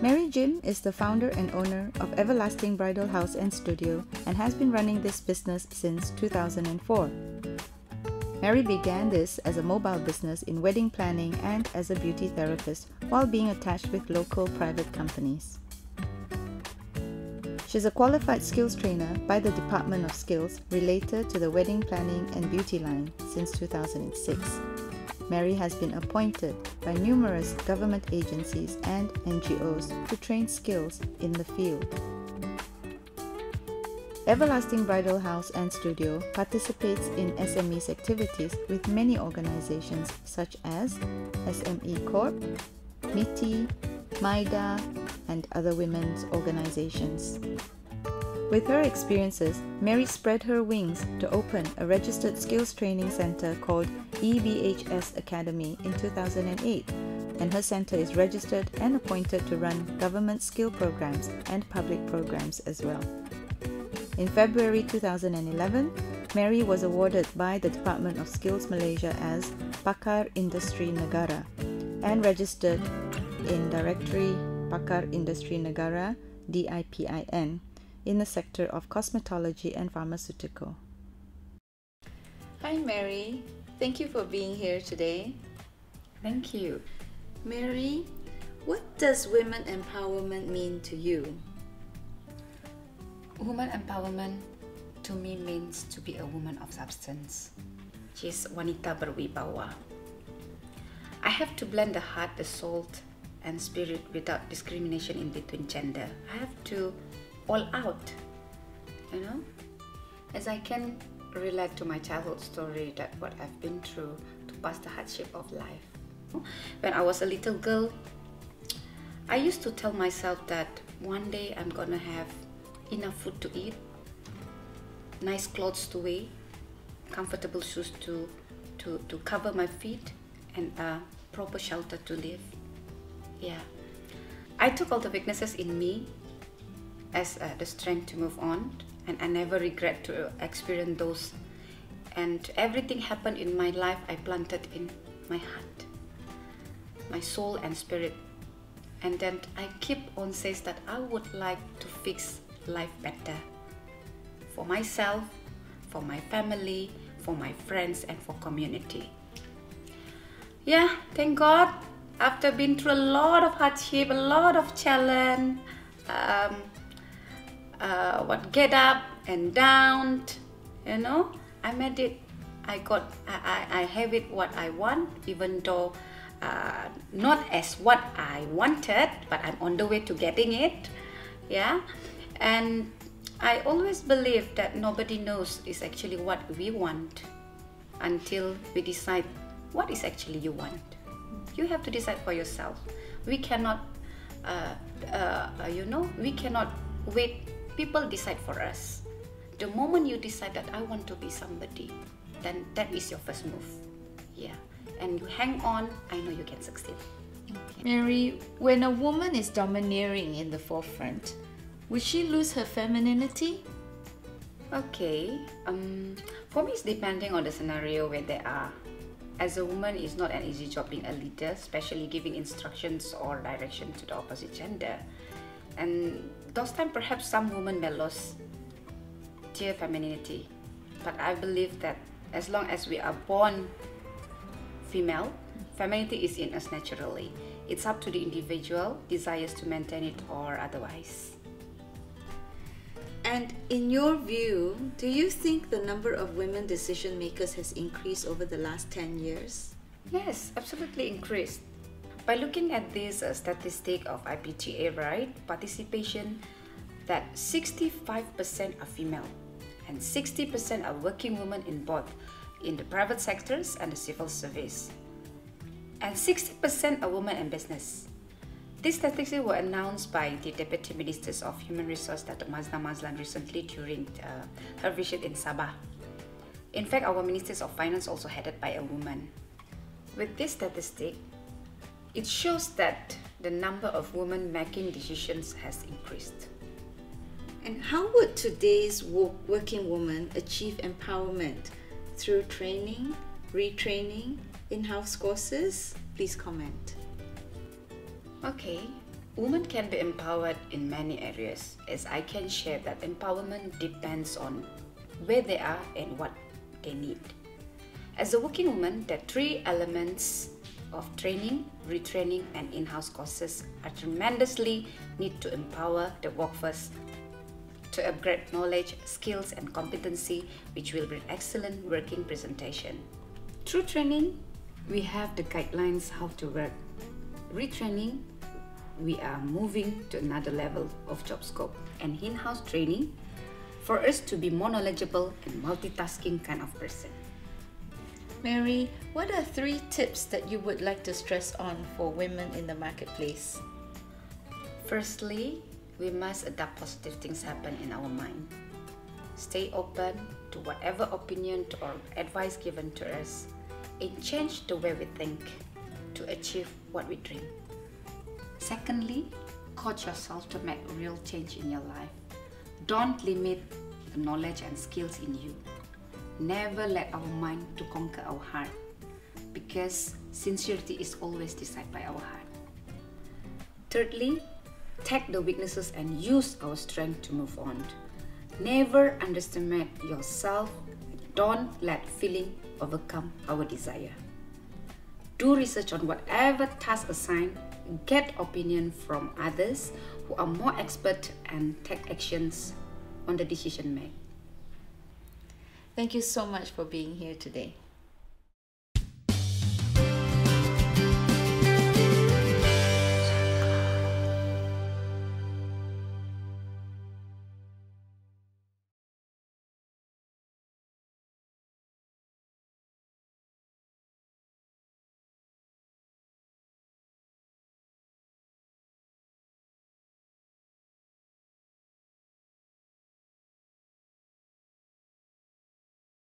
Mary Jim is the founder and owner of Everlasting Bridal House and Studio and has been running this business since 2004. Mary began this as a mobile business in wedding planning and as a beauty therapist while being attached with local private companies. She's a qualified skills trainer by the Department of Skills related to the wedding planning and beauty line since 2006. Mary has been appointed by numerous government agencies and NGOs to train skills in the field. Everlasting Bridal House and Studio participates in SMEs activities with many organizations such as SME Corp, MITI, MIDA, and other women's organizations. With her experiences, Mary spread her wings to open a registered skills training center called EBHS Academy in 2008, and her center is registered and appointed to run government skill programs and public programs as well. In February 2011, Mary was awarded by the Department of Skills Malaysia as Pakar Industri Negara and registered in Directory Pakar Industri Negara DIPIN in the sector of cosmetology and pharmaceutical. Hi Mary, thank you for being here today. Thank you. Mary, what does women empowerment mean to you? Woman empowerment to me means to be a woman of substance. She's wanita berwibawa. I have to blend the heart, the soul, and spirit without discrimination in between gender. I have to all out, as I can relate to my childhood story, that what I've been through to pass the hardship of life. When I was a little girl, I used to tell myself that one day I'm gonna have enough food to eat, nice clothes to wear, comfortable shoes to cover my feet, and a proper shelter to live. Yeah, I took all the weaknesses in me as the strength to move on, and I never regret to experience those. And everything happened in my life, I planted in my heart, my soul and spirit. And then I keep on says that I would like to fix life better for myself, for my family, for my friends, and for community. Yeah, thank God, after being through a lot of hardship, a lot of challenge, get up and down, I made it. I have it what I want, even though not as what I wanted, but I'm on the way to getting it. Yeah, and I always believe that nobody knows is actually what we want until we decide what is actually you want. You have to decide for yourself. We cannot, we cannot wait people decide for us. The moment you decide that I want to be somebody, then that is your first move. Yeah, and you hang on, I know you can succeed. Mary, when a woman is domineering in the forefront, would she lose her femininity? Okay, for me it's depending on the scenario where they are. As a woman, it's not an easy job being a leader, especially giving instructions or direction to the opposite gender. And those times perhaps some women may lose their femininity. But I believe that as long as we are born female, femininity is in us naturally. It's up to the individual desires to maintain it or otherwise. And in your view, do you think the number of women decision makers has increased over the last 10 years? Yes, absolutely increased. By looking at this statistic of IPTA, right, participation, that 65% are female and 60% are working women in both in the private sectors and the civil service. And 60% are women in business. These statistics were announced by the Deputy Ministers of Human Resources, Dr. Mazna Mazlan, recently during her visit in Sabah. In fact, our Ministers of Finance also headed by a woman. With this statistic, it shows that the number of women making decisions has increased. And how would today's working woman achieve empowerment? Through training, retraining, in-house courses? Please comment. Okay, Women can be empowered in many areas, as I can share that empowerment depends on where they are and what they need. As a working woman, the three elements of training, retraining, and in-house courses are tremendously need to empower the workforce to upgrade knowledge, skills, and competency, which will bring excellent working presentation. Through training, we have the guidelines how to work. Retraining, we are moving to another level of job scope. And in-house training, for us to be more knowledgeable and multitasking kind of person. Mary, what are 3 tips that you would like to stress on for women in the marketplace? Firstly, we must adapt positive things happen in our mind. Stay open to whatever opinion or advice given to us and change the way we think to achieve what we dream. Secondly, coach yourself to make real change in your life. Don't limit the knowledge and skills in you. Never let our mind to conquer our heart, because sincerity is always decided by our heart. Thirdly, take the weaknesses and use our strength to move on. Never underestimate yourself. Don't let feeling overcome our desire. Do research on whatever task assigned. Get opinion from others who are more expert and take actions on the decision made. Thank you so much for being here today.